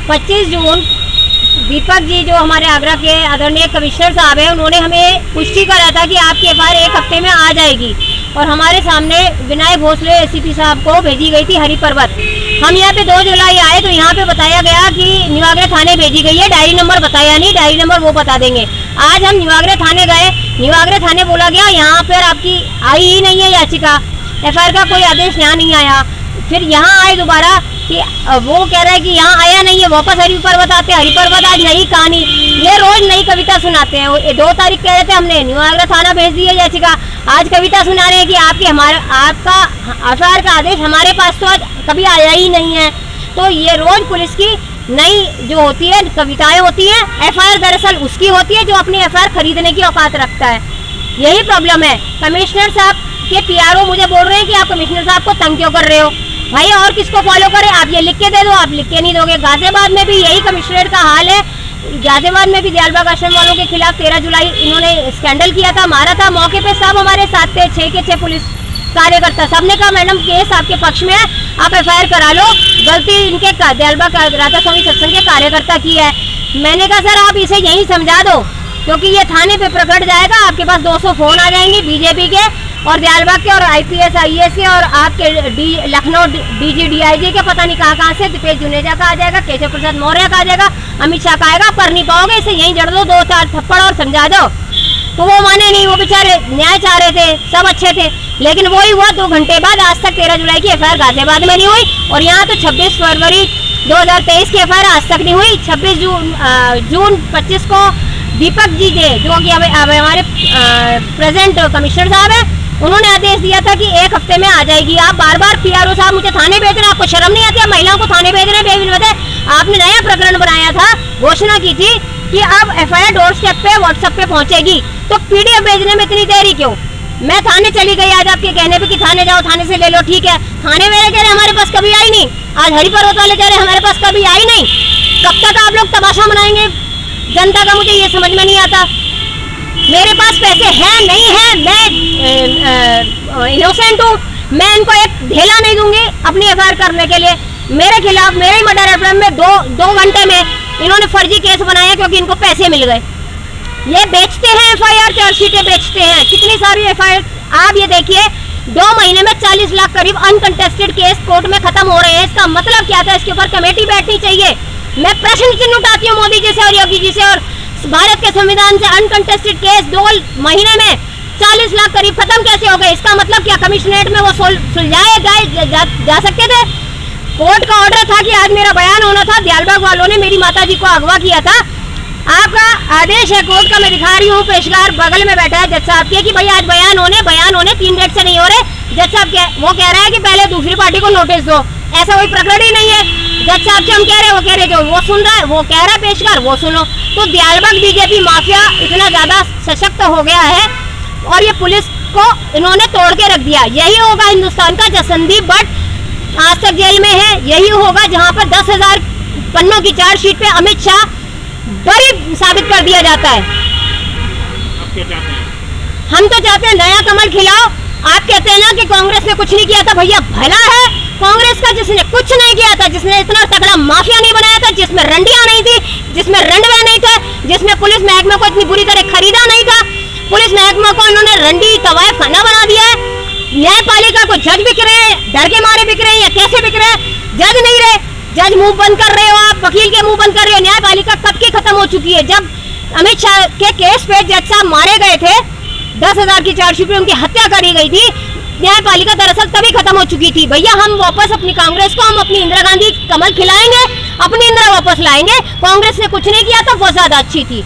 25 जून दीपक जी जो हमारे आगरा के आदरणीय कमिश्नर साहब हैं, उन्होंने हमें पुष्टि करा था कि आपकी एफआईआर 1 हफ्ते में आ जाएगी और हमारे सामने विनायक भोसले एसीपी साहब को भेजी गई थी हरी पर्वत। हम यहाँ पे 2 जुलाई आए तो यहाँ पे बताया गया कि निवागरे थाने भेजी गई है, डायरी नंबर बताया नहीं, डायरी नंबर वो बता देंगे। आज हम निवागरे थाने गए, निवागरे थाने बोला गया यहाँ पर आपकी आई ही नहीं है याचिका, एफआईआर का कोई आदेश यहाँ नहीं आया। फिर यहाँ आए दोबारा कि वो कह रहा है कि यहाँ आया नहीं है, वापस हरी पर्वत आते हैं, हरी पर्वत आज नई कहानी, ये रोज नई कविता सुनाते हैं। 2 तारीख कह रहे थे हमने निवागरा थाना भेज दी है याचिका, आज कविता सुना रहे हैं कि आपका एफआईआर का आदेश हमारे पास तो आज कभी आया ही नहीं है। तो ये रोज पुलिस की नई जो होती है कविताएं होती है, एफआईआर दरअसल उसकी होती है जो अपनी एफआईआर खरीदने की औकात रखता है। यही प्रॉब्लम है। कमिश्नर साहब के पीआरओ मुझे बोल रहे हैं कि आप कमिश्नर साहब को तंग क्यों कर रहे हो। भाई और किसको फॉलो करें, आप ये लिख के दे दो, आप लिख के नहीं दोगे। गाजियाबाद में भी यही कमिश्नरेट का हाल है। गाजियाबाद में भी दयालबाग आश्रम वालों के खिलाफ 13 जुलाई इन्होंने स्कैंडल किया था, मारा था। मौके पे सब हमारे साथ थे, 6 के 6 पुलिस कार्यकर्ता, सबने कहा मैडम केस आपके पक्ष में है, आप एफआईआर करा लो, गलती इनके दयालबाग राधा स्वामी सत्संग के कार्यकर्ता की है। मैंने कहा सर आप इसे यही समझा दो, क्योंकि ये थाने पे प्रकट जाएगा, आपके पास 200 फोन आ जाएंगे बीजेपी के और दयालबाग के और आईपीएस आईएएस के और आपके लखनऊ डीजी डीआईजी के, पता नहीं कहाँ से, दिपेश जुनेजा का आ जाएगा, केशव प्रसाद मौर्य का आ जाएगा, अमित शाह का आएगा, कर नहीं पाओगे, इसे यहीं जड़ दो, 2-4 थप्पड़ और समझा दो। तो वो माने नहीं, वो बेचारे न्याय चाह रहे थे, सब अच्छे थे, लेकिन वही हुआ 2 घंटे बाद। आज तक 13 जुलाई की एफआईआर गाजियाबाद में नहीं हुई और यहाँ तो 26 फरवरी 2023 की एफआईआर आज तक नहीं हुई। 26 जून 25 को दीपक जी जो कि हमारे प्रेजेंट कमिश्नर साहब हैं, उन्होंने आदेश दिया था कि 1 हफ्ते में आ जाएगी। आप बार बार पीआरओ साहब मुझे थाने भेज रहे हैं, आपको शर्म नहीं आती? आप महिलाओं को थाने भेज रहे हैं बेविनवत है। आपने नया प्रकरण बनाया था, घोषणा की थी कि अब एफआईआर डोर स्टेप पे व्हाट्सएप पे पहुंचेगी, तो पीडीएफ भेजने में इतनी देरी क्यों? मैं थाने चली गई आज आपके कहने पे कि थाने जाओ, थाने से ले लो, ठीक है। थाने वाले कह रहे हमारे पास कभी आई नहीं, आज हरी पर्वत वाले कह रहे हमारे पास कभी आई नहीं। कब तक आप लोग तमाशा मनाएंगे जनता का, मुझे ये समझ में नहीं आता। मेरे पास पैसे हैं नहीं है, मैं इनोसेंट हूँ, मैं इनको एक ढेला नहीं दूंगी अपनी एफआईआर करने के लिए। मेरे खिलाफ मेरे ही मर्डर एफआईआर में 2 घंटे में इन्होंने फर्जी केस बनाया क्योंकि इनको पैसे मिल गए। ये बेचते हैं एफआईआर, चार्जशीटें बेचते हैं, कितनी सारी एफआईआर। आप ये देखिए 2 महीने में 40 लाख करीब अनकंटेस्टेड केस कोर्ट में खत्म हो रहे हैं। इसका मतलब क्या था? इसके ऊपर कमेटी बैठनी चाहिए। मैं प्रश्न चिन्ह उठाती हूँ मोदी जी से और योगी जी से, और भारत के संविधान से अनकंटेस्टेड केस 2 महीने में 40 लाख करीब खत्म कैसे हो गए? इसका मतलब क्या कमिश्नरेट में वो सुलझाए जा सकते थे? कोर्ट का ऑर्डर था कि आज मेरा बयान होना था, दयालबाग वालों ने मेरी माताजी को अगवा किया था। आपका आदेश है कोर्ट का, मैं दिखा रही हूँ, पेशकार बगल में बैठा है जज साहब के कि भाई आज बयान होने 3 डेट से नहीं हो रहे। जज साहब वो कह रहा है कि पहले दूसरी पार्टी को नोटिस दो, ऐसा कोई प्रकरण ही नहीं है। जज साहब से हम कह रहे हैं, वो कह रहे जो वो सुन रहा है, वो कह रहा है पेशकार वो सुनो। तो दयालबाग बीजेपी माफिया इतना ज्यादा सशक्त हो गया है और ये पुलिस को इन्होंने तोड़ के रख दिया। यही होगा हिंदुस्तान का। संदीप भट्ट आज तक जेल में है, यही होगा जहाँ पर 10,000 पन्नों की चार्जशीट पे अमित शाह बरी साबित कर दिया जाता है। हम तो चाहते हैं नया कमल खिलाओ। आप कहते हैं ना कि कांग्रेस ने कुछ नहीं किया था, भैया भला है कांग्रेस का जिसने कुछ नहीं किया था, जिसने इतना तगड़ा माफिया नहीं बनाया था, जिसमें रंडियां नहीं थी, जिसमें रंडवे नहीं थे, जिसने पुलिस महकमे को इतनी बुरी तरह खरीदा नहीं था। पुलिस महकमा को इन्होंने रंडी तवायफ खाना बना दिया है। न्यायपालिका को जज बिक रहे हैं, डर के मारे बिक रहे हैं या कैसे बिक रहे हैं? जज नहीं रहे, जज मुंह बंद कर रहे हो आप, वकील के मुंह बंद कर रहे हो। न्यायपालिका कब की खत्म हो चुकी है? जब अमित शाह के केस पे जज साहब मारे गए थे, 10,000 की चार्जशीट पे उनकी हत्या करी गई थी, न्यायपालिका दरअसल तभी खत्म हो चुकी थी। भैया हम वापस अपनी कांग्रेस को, हम अपनी इंदिरा गांधी कमल खिलाएंगे, अपनी इंदिरा वापस लाएंगे। कांग्रेस ने कुछ नहीं किया था, वो ज्यादा अच्छी थी।